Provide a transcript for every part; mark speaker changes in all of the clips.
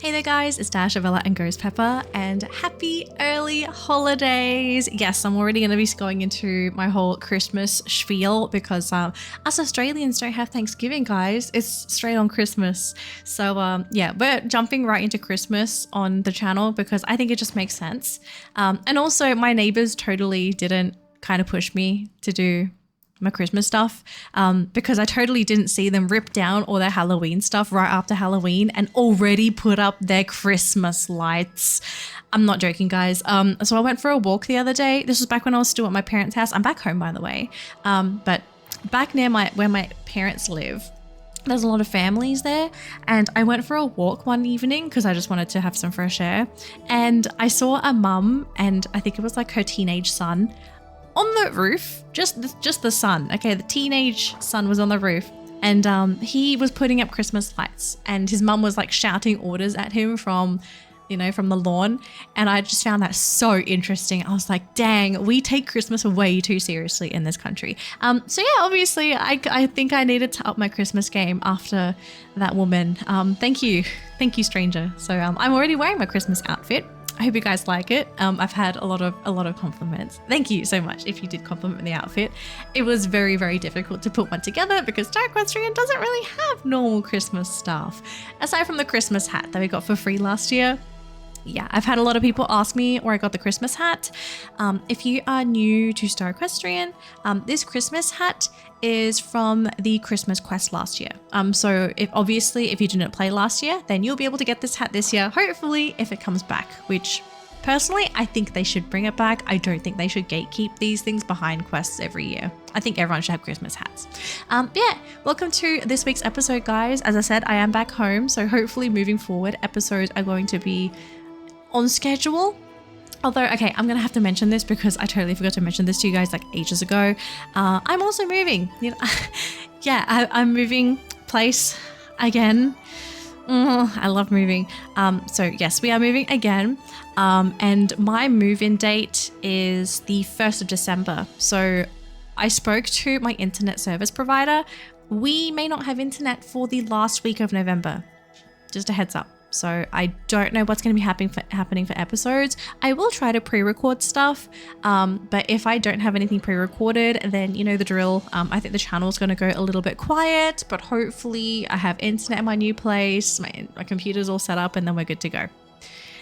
Speaker 1: Hey there guys, it's Dashabella and Ghost Pepper, and happy early holidays. Yes, I'm already going to be going into my whole Christmas spiel because us Australians don't have Thanksgiving, guys. It's straight on Christmas. So yeah, we're jumping right into Christmas on the channel because I think it just makes sense. And also my neighbors totally didn't kind of push me to do my Christmas stuff because I totally didn't see them rip down all their Halloween stuff right after Halloween and already put up their Christmas lights. I'm not joking, guys. So I went for a walk the other day. This was back when I was still at my parents' house. I'm back home, by the way. But back near where my parents live, there's a lot of families there, and I went for a walk one evening because I just wanted to have some fresh air, and I saw a mum and I think it was like her teenage son on the roof, just the son. Okay, the teenage son was on the roof, and he was putting up Christmas lights, and his mum was like shouting orders at him from the lawn, and I just found that so interesting. I was like, dang, we take Christmas way too seriously in this country. So yeah, obviously I think I needed to up my Christmas game after that woman. Thank you, stranger. So I'm already wearing my Christmas outfit. I hope you guys like it. I've had a lot of compliments. Thank you so much if you did compliment the outfit. It was very, very difficult to put one together because Equestrian doesn't really have normal Christmas stuff. Aside from the Christmas hat that we got for free last year. Yeah, I've had a lot of people ask me where I got the Christmas hat. If you are new to Star Equestrian, this Christmas hat is from the Christmas quest last year. So if you didn't play last year, then you'll be able to get this hat this year, hopefully, if it comes back, which personally, I think they should bring it back. I don't think they should gatekeep these things behind quests every year. I think everyone should have Christmas hats. Yeah, welcome to this week's episode, guys. As I said, I am back home, so hopefully moving forward, episodes are going to be on schedule. Although, okay, I'm gonna have to mention this because I totally forgot to mention this to you guys like ages ago. I'm also moving. Yeah, I'm moving place again. I love moving. So yes, we are moving again. And my move-in date is the 1st of December. So I spoke to my internet service provider. We may not have internet for the last week of November. Just a heads up. So I don't know what's going to be happening for episodes. I will try to pre-record stuff, but if I don't have anything pre-recorded, then you know the drill. I think the channel is going to go a little bit quiet, but hopefully I have internet in my new place, my computer's all set up, and then we're good to go.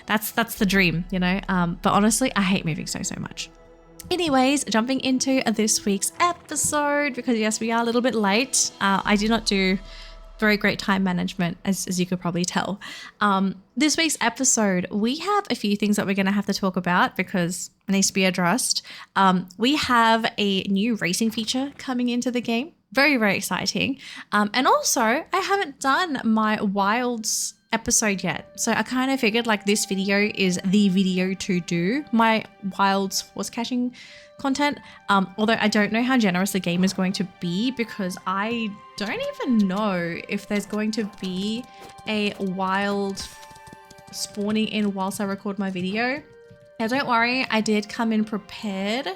Speaker 1: That's the dream, you know. But honestly, I hate moving so much. Anyways, jumping into this week's episode, because yes, we are a little bit late. I did not do very great time management, as you could probably tell. This week's episode, we have a few things that we're going to have to talk about because it needs to be addressed. We have a new racing feature coming into the game. Very, very exciting. And also, I haven't done my Wilds episode yet. So I kind of figured like this video is the video to do my Wilds horse catching content. Although I don't know how generous the game is going to be because I don't even know if there's going to be a wild spawning in whilst I record my video. Now don't worry, I did come in prepared.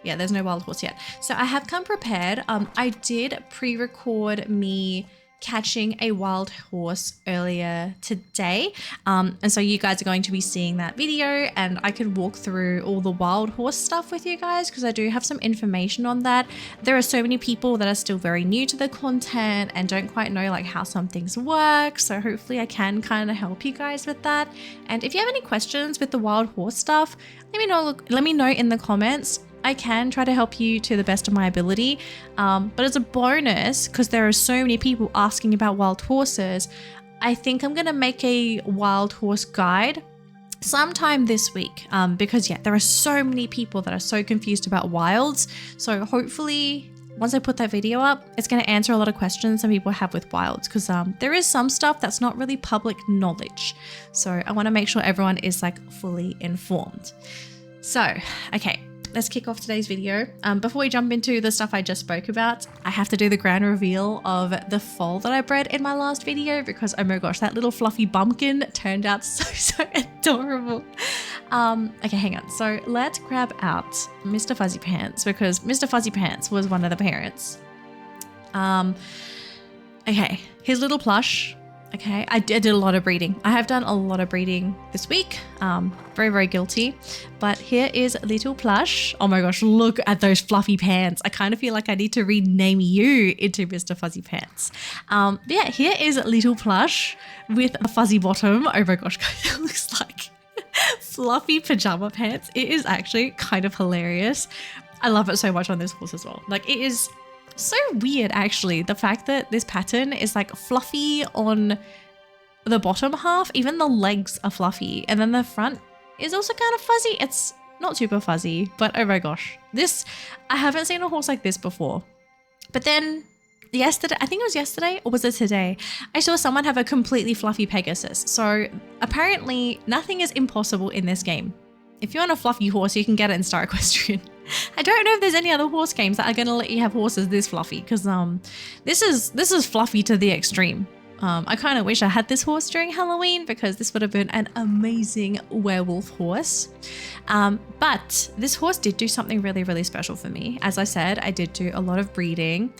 Speaker 1: Yeah, there's no wild horse yet. So I have come prepared. I did pre-record me catching a wild horse earlier today, and so you guys are going to be seeing that video, and I could walk through all the wild horse stuff with you guys because I do have some information on that. There are so many people that are still very new to the content and don't quite know like how some things work, so hopefully I can kind of help you guys with that. And if you have any questions with the wild horse stuff, let me know in the comments. I can try to help you to the best of my ability, but as a bonus, because there are so many people asking about wild horses, I think I'm going to make a wild horse guide sometime this week, because yeah, there are so many people that are so confused about wilds. So hopefully once I put that video up, it's going to answer a lot of questions some people have with wilds, because there is some stuff that's not really public knowledge. So I want to make sure everyone is like fully informed. So, okay. Let's kick off today's video. Before we jump into the stuff I just spoke about, I have to do the grand reveal of the foal that I bred in my last video because, oh my gosh, that little fluffy bumpkin turned out so adorable. Okay, hang on. So let's grab out Mr. Fuzzy Pants because Mr. Fuzzy Pants was one of the parents. Okay, his little plush Okay, I did a lot of breeding. I have done a lot of breeding this week. Very, very guilty. But here is Little Plush. Oh my gosh, look at those fluffy pants. I kind of feel like I need to rename you into Mr. Fuzzy Pants. Yeah, here is Little Plush with a fuzzy bottom. Oh my gosh, guys, it looks like fluffy pajama pants. It is actually kind of hilarious. I love it so much on this horse as well. Like, it is so weird, actually, the fact that this pattern is like fluffy on the bottom half. Even the legs are fluffy, and then the front is also kind of fuzzy. It's not super fuzzy, but oh my gosh, this, I haven't seen a horse like this before. But then yesterday, I think it was yesterday, or was it today, I saw someone have a completely fluffy Pegasus. So apparently nothing is impossible in this game. If you want a fluffy horse, you can get it in Star Equestrian. I don't know if there's any other horse games that are going to let you have horses this fluffy, because this is fluffy to the extreme. I kind of wish I had this horse during Halloween, because this would have been an amazing werewolf horse. But this horse did do something really, really special for me. As I said, I did do a lot of breeding.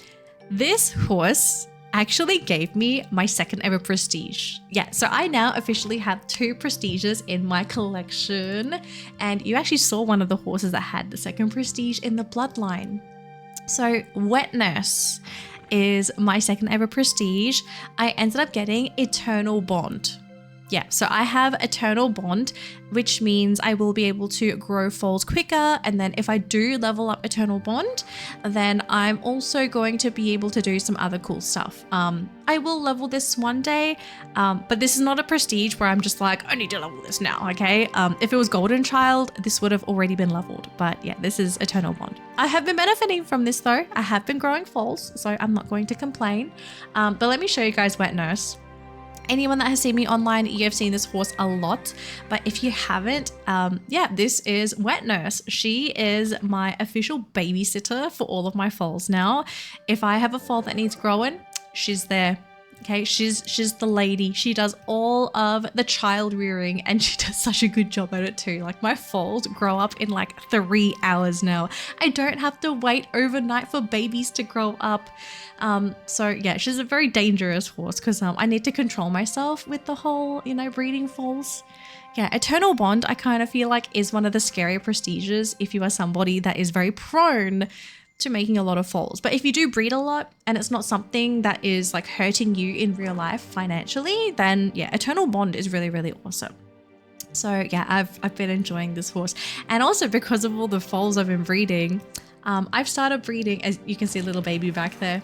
Speaker 1: This horse actually gave me my second ever prestige. Yeah, so I now officially have 2 prestiges in my collection, and you actually saw one of the horses that had the second prestige in the bloodline. So Wet Nurse is my second ever prestige. I ended up getting Eternal Bond. Yeah, so I have Eternal Bond, which means I will be able to grow foals quicker. And then if I do level up Eternal Bond, then I'm also going to be able to do some other cool stuff. I will level this one day, but this is not a prestige where I'm just like, I need to level this now, okay? If it was Golden Child, this would have already been leveled. But yeah, this is Eternal Bond. I have been benefiting from this though. I have been growing foals, so I'm not going to complain. But let me show you guys Wet Nurse. Anyone that has seen me online, you have seen this horse a lot, but if you haven't, yeah, this is Wet Nurse. She is my official babysitter for all of my foals now. If I have a foal that needs growing, she's there. Okay, she's the lady. She does all of the child rearing, and she does such a good job at it too. Like, my foals grow up in like 3 hours now. I don't have to wait overnight for babies to grow up. So yeah, she's a very dangerous horse, because I need to control myself with the whole, you know, breeding foals. Yeah, Eternal Bond, I kind of feel like is one of the scarier prestiges if you are somebody that is very prone to making a lot of foals. But if you do breed a lot and it's not something that is like hurting you in real life financially, then yeah, Eternal Bond is really, really awesome. So yeah, I've been enjoying this horse. And also because of all the foals I've been breeding, I've started breeding, as you can see, a little baby back there.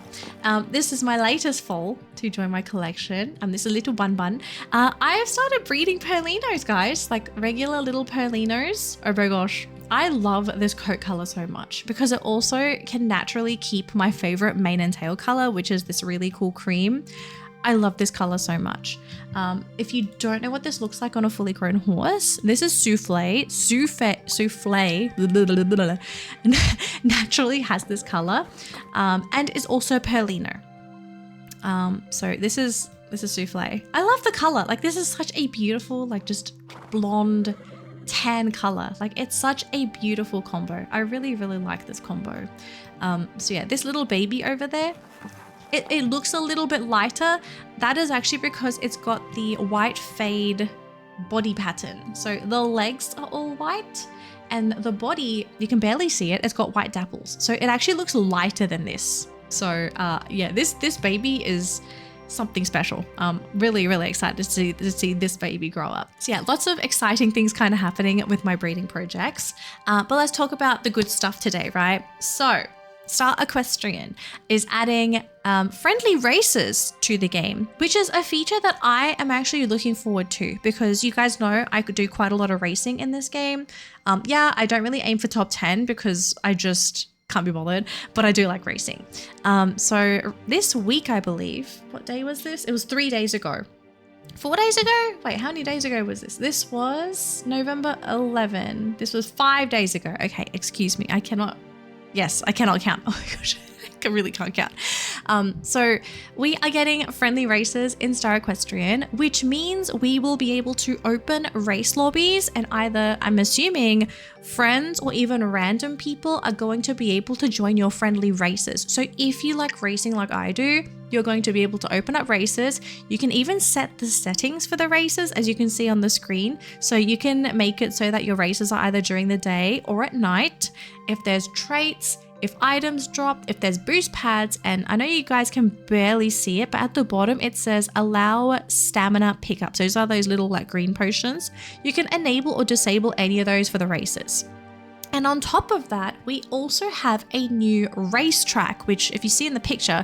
Speaker 1: This is my latest foal to join my collection. This is a little Bun Bun. I have started breeding Perlinos, guys, like regular little Perlinos. Oh my gosh. I love this coat color so much, because it also can naturally keep my favorite mane and tail color, which is this really cool cream. I love this color so much. If you don't know what this looks like on a fully grown horse, this is Souffle, naturally has this color, and is also Perlino. So this is Souffle. I love the color. Like, this is such a beautiful, like, just blonde tan color. Like, it's such a beautiful combo. I really, really like this combo. So yeah, this little baby over there, it looks a little bit lighter. That is actually because it's got the white fade body pattern. So the legs are all white, and the body, you can barely see it. It's got white dapples. So it actually looks lighter than this. So yeah, this baby is something special. Really, really excited to see this baby grow up. So yeah, lots of exciting things kind of happening with my breeding projects. But let's talk about the good stuff today, right? So Star Equestrian is adding friendly races to the game, which is a feature that I am actually looking forward to, because you guys know I could do quite a lot of racing in this game. Yeah, I don't really aim for top 10 because I just can't be bothered, but I do like racing. So this week, I believe, what day was this? It was 3 days ago. 4 days ago? Wait, how many days ago was this? This was November 11. This was 5 days ago. Okay, excuse me. I cannot count. Oh my gosh. I really can't count. So we are getting friendly races in Star Equestrian, which means we will be able to open race lobbies, and either, I'm assuming, friends or even random people are going to be able to join your friendly races. So if you like racing like I do, you're going to be able to open up races. You can even set the settings for the races, as you can see on the screen. So you can make it so that your races are either during the day or at night. If there's traits, if items drop, if there's boost pads, and I know you guys can barely see it, but at the bottom it says allow stamina pickups. Those are those little like green potions. You can enable or disable any of those for the races. And on top of that, we also have a new racetrack, which if you see in the picture,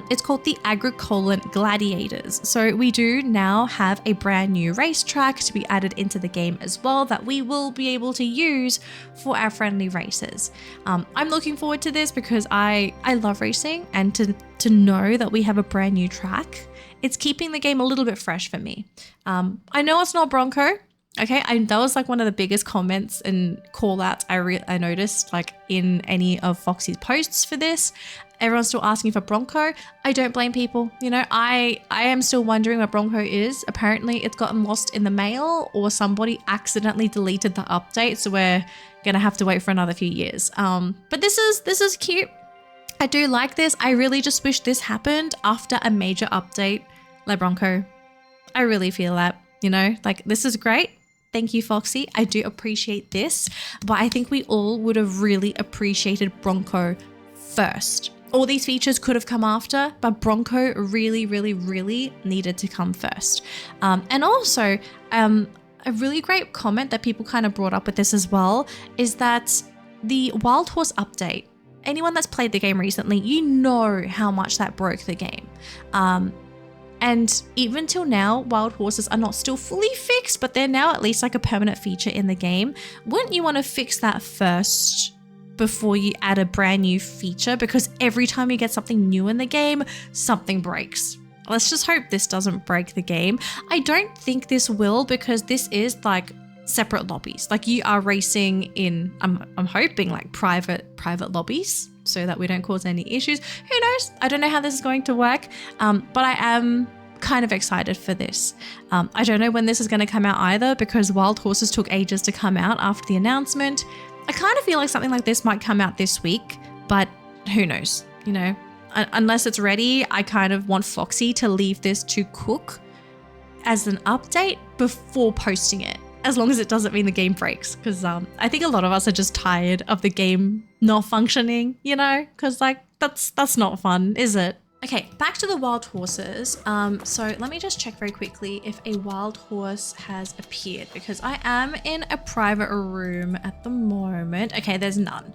Speaker 1: it's called the Agricolan Gladiators. So we do now have a brand new racetrack to be added into the game as well that we will be able to use for our friendly races. I'm looking forward to this because I love racing, and to know that we have a brand new track, it's keeping the game a little bit fresh for me. I know it's not Bronco. Okay, that was like one of the biggest comments and call outs I noticed like in any of Foxy's posts for this. Everyone's still asking for Bronco. I don't blame people. You know, I am still wondering what Bronco is. Apparently it's gotten lost in the mail, or somebody accidentally deleted the update, so we're gonna have to wait for another few years. But this is cute. I do like this. I really just wish this happened after a major update like Bronco. I really feel that, you know, like this is great. Thank you, Foxy. I do appreciate this, but I think we all would have really appreciated Bronco first. All these features could have come after, but Bronco really, really, really needed to come first. And also, a really great comment that people kind of brought up with this as well is that the Wild Horse update, anyone that's played the game recently, you know how much that broke the game. And even till now, wild horses are not still fully fixed, but they're now at least like a permanent feature in the game. Wouldn't you want to fix that first before you add a brand new feature? Because every time you get something new in the game, something breaks. Let's just hope this doesn't break the game. I don't think this will, because this is like separate lobbies. Like you are racing in, I'm hoping like private lobbies, so that we don't cause any issues. Who knows? I don't know how this is going to work, but I am kind of excited for this. I don't know when this is going to come out either, because Wild Horses took ages to come out after the announcement. I kind of feel like something like this might come out this week, but who knows? You know, unless it's ready, I kind of want Foxy to leave this to cook as an update before posting it, as long as it doesn't mean the game breaks, because I think a lot of us are just tired of the game not functioning, you know, because like that's not fun, is it? Okay, back to the wild horses. So let me just check very quickly if a wild horse has appeared, because I am in a private room at the moment. Okay, there's none.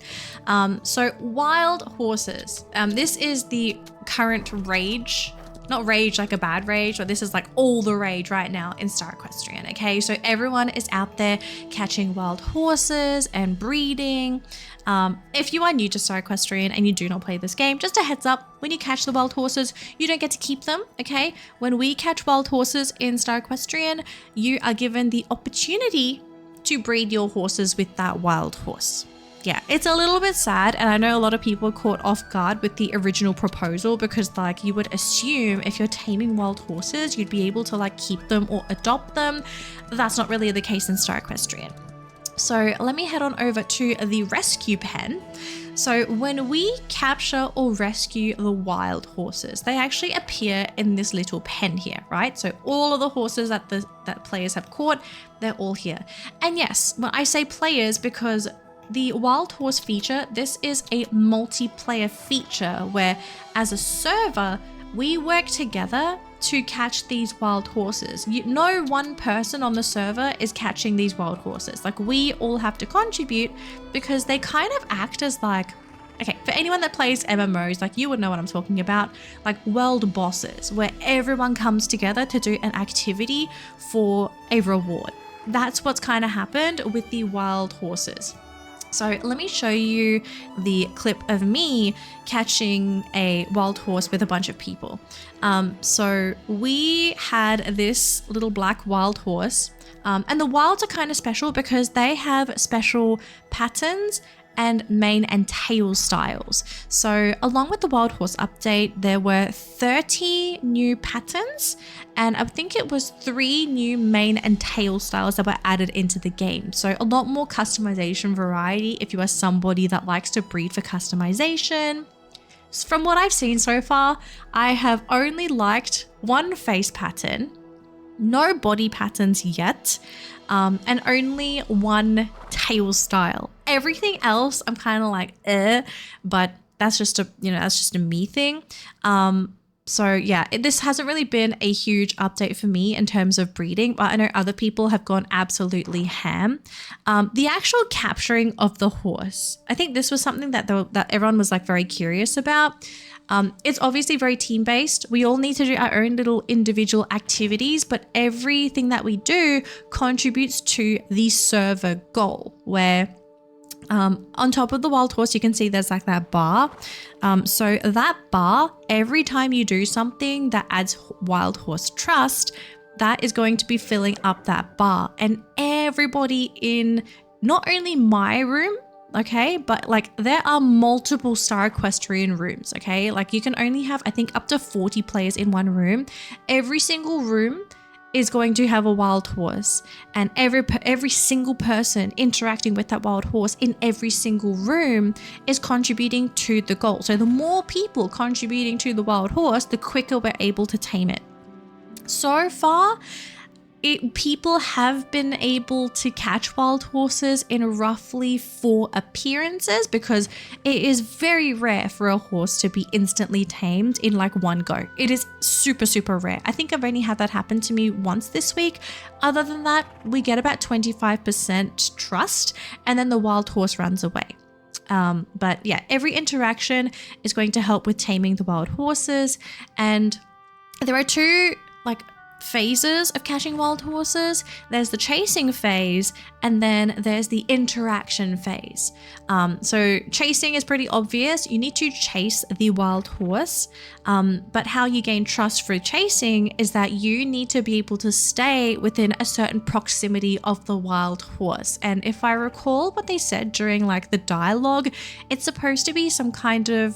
Speaker 1: So wild horses. This is the current rage. Not rage like a bad rage, but this is like all the rage right now in Star Equestrian, okay? So everyone is out there catching wild horses and breeding. If you are new to Star Equestrian and you do not play this game, just a heads up, when you catch the wild horses, you don't get to keep them, okay? When we catch wild horses in Star Equestrian, you are given the opportunity to breed your horses with that wild horse. Yeah, it's a little bit sad, and I know a lot of people are caught off guard with the original proposal, because like you would assume if you're taming wild horses, you'd be able to like keep them or adopt them. That's not really the case in Star Equestrian. So let me head on over to the rescue pen. So when we capture or rescue the wild horses, they actually appear in this little pen here, right? So all of the horses that players have caught, they're all here. And yes, when I say players, because the wild horse feature, this is a multiplayer feature where as a server, we work together to catch these wild horses. No one person on the server is catching these wild horses. Like we all have to contribute, because they kind of act as like, okay, for anyone that plays MMOs, like you would know what I'm talking about, like world bosses, where everyone comes together to do an activity for a reward. That's what's kind of happened with the wild horses. So let me show you the clip of me catching a wild horse with a bunch of people. So we had this little black wild horse, and the wilds are kind of special because they have special patterns and mane and tail styles. So along with the wild horse update, there were 30 new patterns, and I think it was 3 new mane and tail styles that were added into the game. So a lot more customization variety if you are somebody that likes to breed for customization. From what I've seen so far, I have only liked one face pattern, no body patterns yet, and only one tail style. Everything else I'm kind of like, but that's just a me thing. So yeah, this hasn't really been a huge update for me in terms of breeding, but I know other people have gone absolutely ham. The actual capturing of the horse, I think this was something that everyone was like very curious about. It's obviously very team-based. We all need to do our own little individual activities, but everything that we do contributes to the server goal, where on top of the wild horse, you can see there's like that bar. So that bar, every time you do something that adds wild horse trust, that is going to be filling up that bar. And everybody in not only my room, okay, but like there are multiple Star Equestrian rooms, okay? Like you can only have, I think, up to 40 players in one room. Every single room is going to have a wild horse, and every single person interacting with that wild horse in every single room is contributing to the goal. So the more people contributing to the wild horse, the quicker we're able to tame it. So far, people have been able to catch wild horses in roughly 4 appearances, because it is very rare for a horse to be instantly tamed in like one go. It is super, super rare. I think I've only had that happen to me once this week. Other than that, we get about 25% trust, and then the wild horse runs away. But yeah, every interaction is going to help with taming the wild horses. And there are 2 phases of catching wild horses. There's the chasing phase, and then there's the interaction phase. So chasing is pretty obvious. You need to chase the wild horse, but how you gain trust for chasing is that you need to be able to stay within a certain proximity of the wild horse. And if I recall what they said during like the dialogue, it's supposed to be some kind of,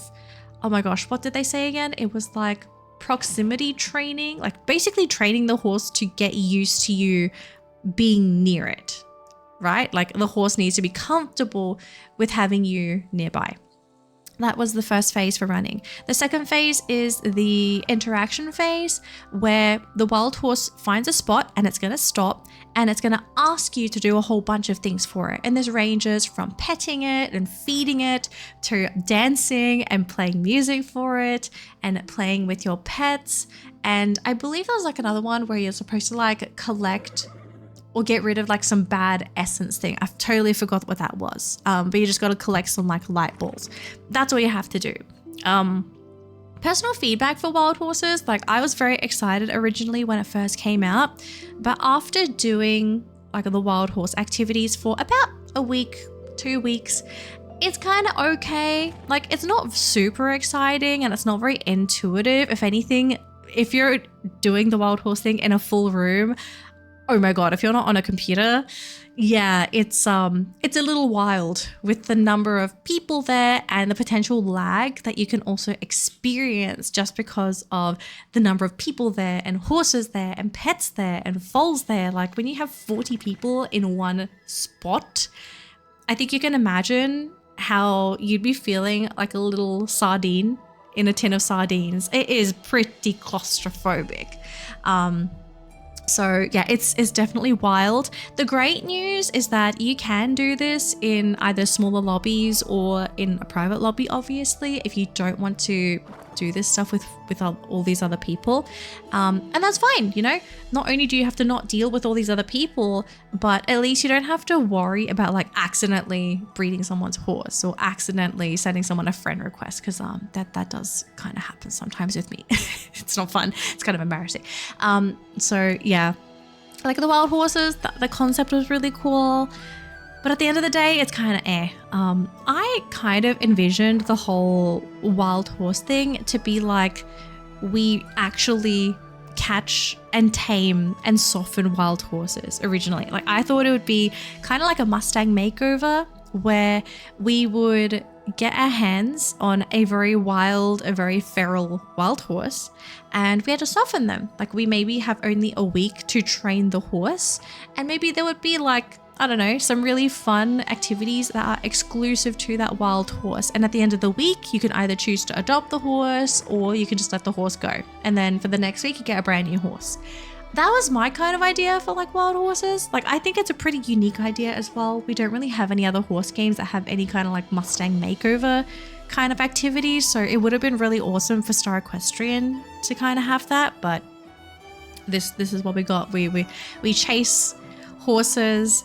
Speaker 1: oh my gosh, what did they say again? It was like proximity training, like basically training the horse to get used to you being near it, right? Like the horse needs to be comfortable with having you nearby. That was the first phase for running. The second phase is the interaction phase, where the wild horse finds a spot and it's going to stop, and it's going to ask you to do a whole bunch of things for it. And this ranges from petting it and feeding it to dancing and playing music for it and playing with your pets. And I believe there was like another one where you're supposed to like collect or get rid of like some bad essence thing. I've totally forgot what that was. But you just got to collect some like light balls. That's all you have to do. Personal feedback for wild horses, like I was very excited originally when it first came out, but after doing like the wild horse activities for about a week, 2 weeks, it's kind of okay. Like it's not super exciting and it's not very intuitive. If anything, if you're doing the wild horse thing in a full room, oh my God, if you're not on a computer, yeah, it's a little wild with the number of people there and the potential lag that you can also experience just because of the number of people there and horses there and pets there and foals there. Like when you have 40 people in one spot, I think you can imagine how you'd be feeling like a little sardine in a tin of sardines. It is pretty claustrophobic. So yeah, it's definitely wild. The great news is that you can do this in either smaller lobbies or in a private lobby, obviously, if you don't want to do this stuff with all these other people. And that's fine, you know? Not only do you have to not deal with all these other people, but at least you don't have to worry about like accidentally breeding someone's horse or accidentally sending someone a friend request, because that does kind of happen sometimes with me. It's not fun. It's kind of embarrassing. So yeah, like the wild horses, the concept was really cool. But at the end of the day, it's kind of I kind of envisioned the whole wild horse thing to be like we actually catch and tame and soften wild horses originally. Like I thought it would be kind of like a Mustang makeover, where we would get our hands on a very wild, a very feral wild horse, and we had to soften them. Like we maybe have only a week to train the horse, and maybe there would be like, I don't know, some really fun activities that are exclusive to that wild horse. And at the end of the week, you can either choose to adopt the horse or you can just let the horse go. And then for the next week, you get a brand new horse. That was my kind of idea for like wild horses. Like I think it's a pretty unique idea as well. We don't really have any other horse games that have any kind of like Mustang makeover kind of activities. So it would have been really awesome for Star Equestrian to kind of have that. But this is what we got. We chase horses.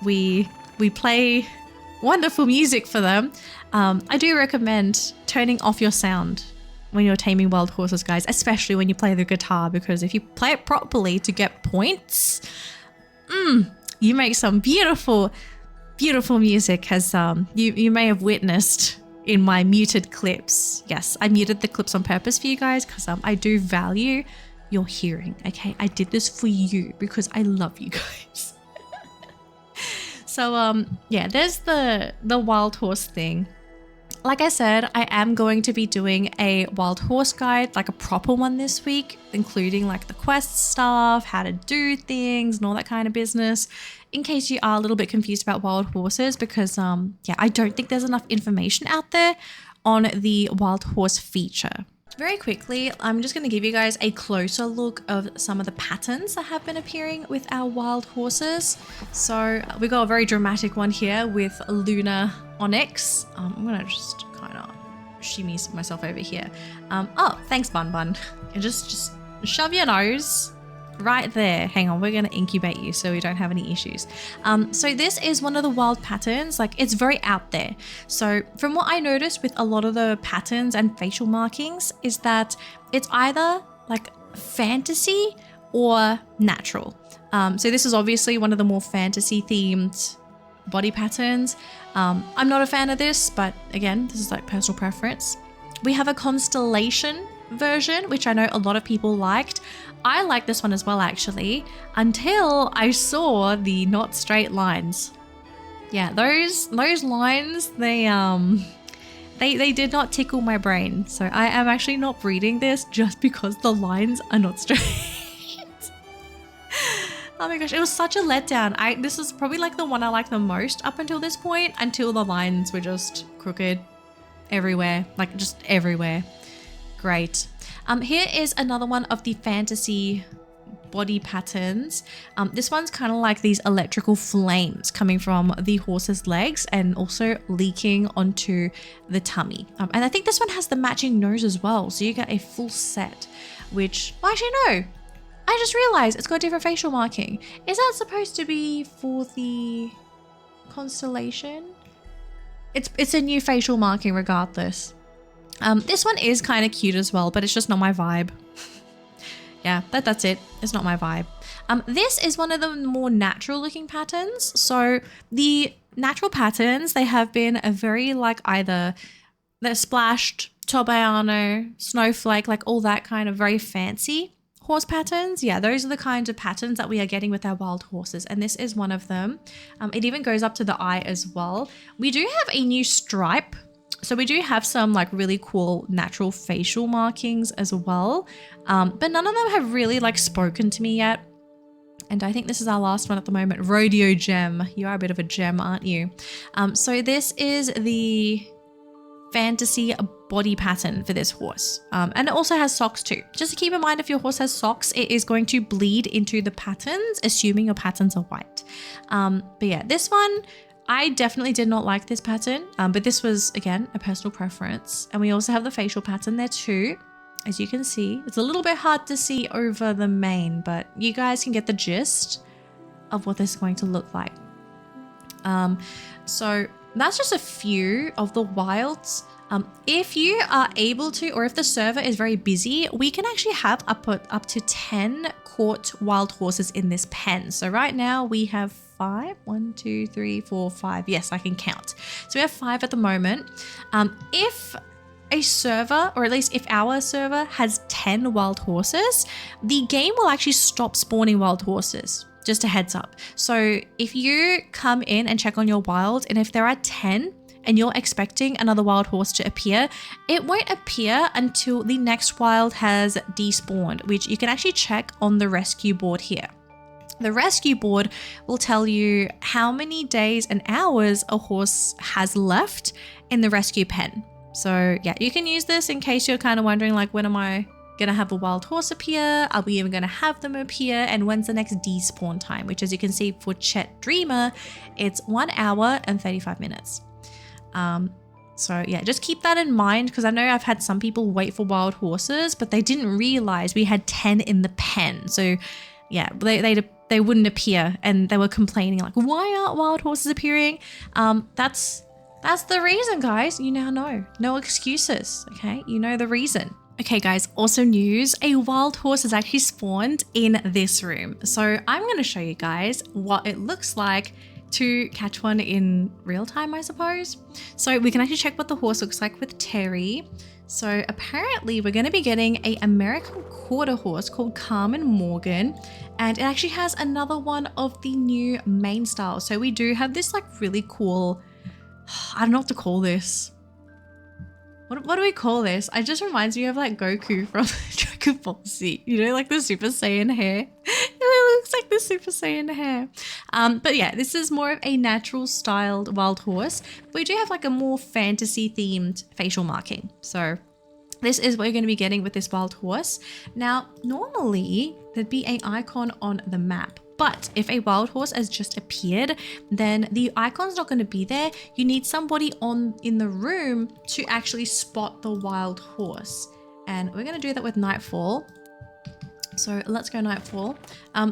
Speaker 1: We play wonderful music for them. I do recommend turning off your sound when you're taming wild horses, guys, especially when you play the guitar, because if you play it properly to get points, you make some beautiful, beautiful music, as you may have witnessed in my muted clips. Yes, I muted the clips on purpose for you guys because I do value your hearing, okay? I did this for you because I love you guys. So yeah, there's the wild horse thing. Like I said, I am going to be doing a wild horse guide, like a proper one this week, including like the quest stuff, how to do things and all that kind of business, in case you are a little bit confused about wild horses, because yeah, I don't think there's enough information out there on the wild horse feature. Very quickly, I'm just going to give you guys a closer look of some of the patterns that have been appearing with our wild horses. So we got a very dramatic one here with Luna Onyx. I'm going to just kind of shimmy myself over here. Oh, thanks, Bun Bun. And just shove your nose right there. Hang on, we're going to incubate you so we don't have any issues. So this is one of the wild patterns. Like it's very out there. So from what I noticed with a lot of the patterns and facial markings is that it's either like fantasy or natural. So this is obviously one of the more fantasy themed body patterns. I'm not a fan of this, but again, this is like personal preference. We have a constellation version, which I know a lot of people liked. I like this one as well, actually, until I saw the not straight lines. Yeah, those lines, they did not tickle my brain. So I am actually not breeding this just because the lines are not straight. Oh my gosh, it was such a letdown. This is probably like the one I like the most up until this point, until the lines were just crooked everywhere, like just everywhere. Great. Here is another one of the fantasy body patterns. This one's kind of like these electrical flames coming from the horse's legs and also leaking onto the tummy. And I think this one has the matching nose as well. So you get a full set, which, well, actually no. I just realized it's got different facial marking. Is that supposed to be for the constellation? It's a new facial marking regardless. This one is kind of cute as well, but it's just not my vibe. Yeah, that's it. It's not my vibe. This is one of the more natural looking patterns. So the natural patterns, they have been a very like either they're splashed, Tobiano, snowflake, like all that kind of very fancy horse patterns. Yeah, those are the kinds of patterns that we are getting with our wild horses. And this is one of them. It even goes up to the eye as well. We do have a new stripe. So we do have some like really cool natural facial markings as well. But none of them have really like spoken to me yet. And I think this is our last one at the moment. Rodeo Gem. You are a bit of a gem, aren't you? So this is the fantasy body pattern for this horse. And it also has socks too. Just to keep in mind, if your horse has socks, it is going to bleed into the patterns, assuming your patterns are white. But yeah, this one, I definitely did not like this pattern, but this was, again, a personal preference. And we also have the facial pattern there too. As you can see, it's a little bit hard to see over the mane, but you guys can get the gist of what this is going to look like. So that's just a few of the wilds. If you are able to, or if the server is very busy, we can actually have up to 10 caught wild horses in this pen. So right now we have 5. 1, 2, 3, 4, 5. Yes, I can count. So we have 5 at the moment. If a server, or at least if our server has 10 wild horses, the game will actually stop spawning wild horses. just a heads up. So if you come in and check on your wild, and if there are 10 and you're expecting another wild horse to appear, it won't appear until the next wild has despawned, which you can actually check on the rescue board here. The rescue board will tell you how many days and hours a horse has left in the rescue pen. So yeah, you can use this in case you're kind of wondering, like, when am I gonna have a wild horse appear? Are we even gonna have them appear? And when's the next despawn time? Which, as you can see for Chet Dreamer, it's 1 hour and 35 minutes. So yeah, just keep that in mind, because I know I've had some people wait for wild horses, but they didn't realize we had 10 in the pen. So yeah, they wouldn't appear, and they were complaining like, why aren't wild horses appearing? That's the reason, guys. You now know. No excuses, okay? You know the reason. Okay, guys, also news. A wild horse has actually spawned in this room. So I'm going to show you guys what it looks like to catch one in real time, I suppose. So we can actually check what the horse looks like with Terry. So apparently we're going to be getting a American quarter horse called Carmen Morgan, and it actually has another one of the new main styles. So we do have this like really cool, I don't know what to call this. What do we call this? It just reminds me of like Goku from Dragon Ball Z, you know, like the Super Saiyan hair. It looks like the Super Saiyan hair. But yeah, this is more of a natural styled wild horse. We do have like a more fantasy themed facial marking. So this is what you're going to be getting with this wild horse. Now, normally there'd be an icon on the map, but if a wild horse has just appeared, then the icon's not going to be there. You need somebody in the room to actually spot the wild horse. And we're going to do that with Nightfall. So let's go Nightfall.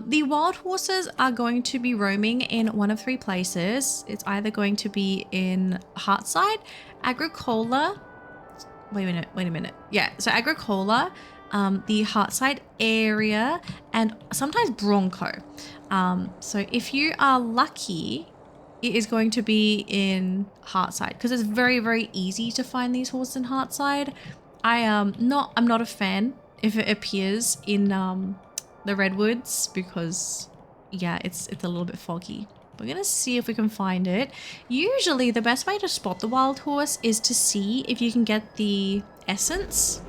Speaker 1: The wild horses are going to be roaming in one of 3 places. It's either going to be in Heartside, Agricola. Wait a minute. Yeah, so Agricola, the Heartside area, and sometimes Bronco. So if you are lucky, it is going to be in Heartside, because it's very, very easy to find these horses in Heartside. I'm not a fan if it appears in the Redwoods, because yeah, it's a little bit foggy. We're gonna see if we can find it. Usually the best way to spot the wild horse is to see if you can get the essence,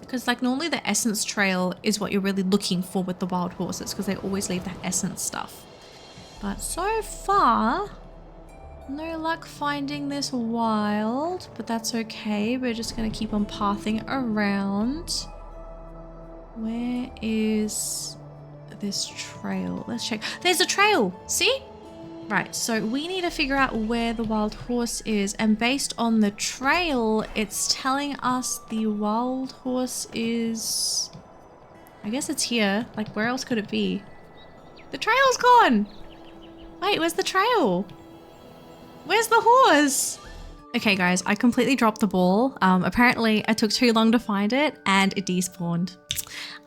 Speaker 1: because like normally the essence trail is what you're really looking for with the wild horses, because they always leave that essence stuff. But so far, no luck finding this wild, but that's okay. We're just gonna keep on pathing around. Where is this trail? Let's check. There's a trail, see? Right, so we need to figure out where the wild horse is, and based on the trail, it's telling us the wild horse is, I guess it's here. Like, where else could it be? The trail's gone! Wait, where's the trail? Where's the horse? Okay guys, I completely dropped the ball. Apparently I took too long to find it and it despawned.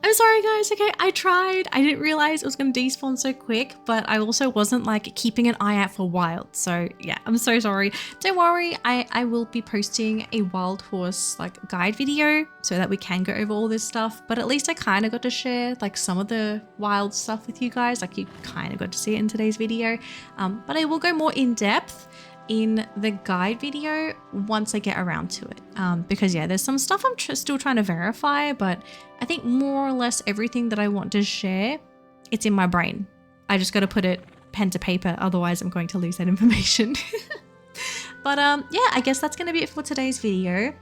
Speaker 1: I'm sorry guys, okay, I tried. I didn't realize it was going to despawn so quick, but I also wasn't like keeping an eye out for wild. So yeah, I'm so sorry. Don't worry, I will be posting a wild horse like guide video so that we can go over all this stuff. But at least I kind of got to share like some of the wild stuff with you guys. Like you kind of got to see it in today's video. But I will go more in depth in the guide video once I get around to it, because yeah, there's some stuff I'm still trying to verify, but I think more or less everything that I want to share, it's in my brain. I just got to put it pen to paper, otherwise I'm going to lose that information. But yeah, I guess that's going to be it for today's video.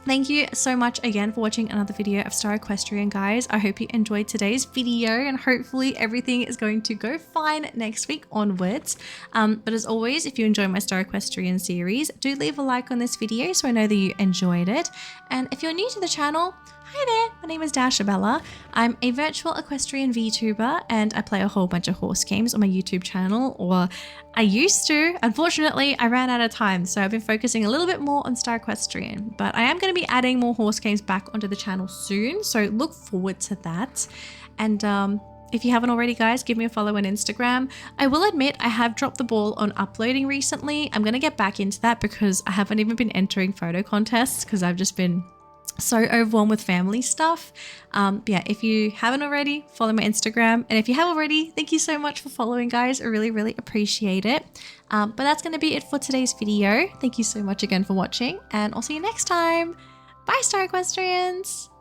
Speaker 1: Thank you so much again for watching another video of Star Equestrian, guys. I hope you enjoyed today's video and hopefully everything is going to go fine next week onwards. But as always, if you enjoy my Star Equestrian series, do leave a like on this video so I know that you enjoyed it. And if you're new to the channel, hi there, my name is Dashabella. I'm a virtual equestrian VTuber and I play a whole bunch of horse games on my YouTube channel, or I used to. Unfortunately, I ran out of time, so I've been focusing a little bit more on Star Equestrian, but I am going to be adding more horse games back onto the channel soon, so look forward to that. And if you haven't already, guys, give me a follow on Instagram. I will admit I have dropped the ball on uploading recently. I'm going to get back into that because I haven't even been entering photo contests because I've just been so overwhelmed with family stuff. But yeah, if you haven't already, follow my Instagram. And if you have already, thank you so much for following, guys. I really, really appreciate it. But that's going to be it for today's video. Thank you so much again for watching, and I'll see you next time. Bye, Star Equestrians!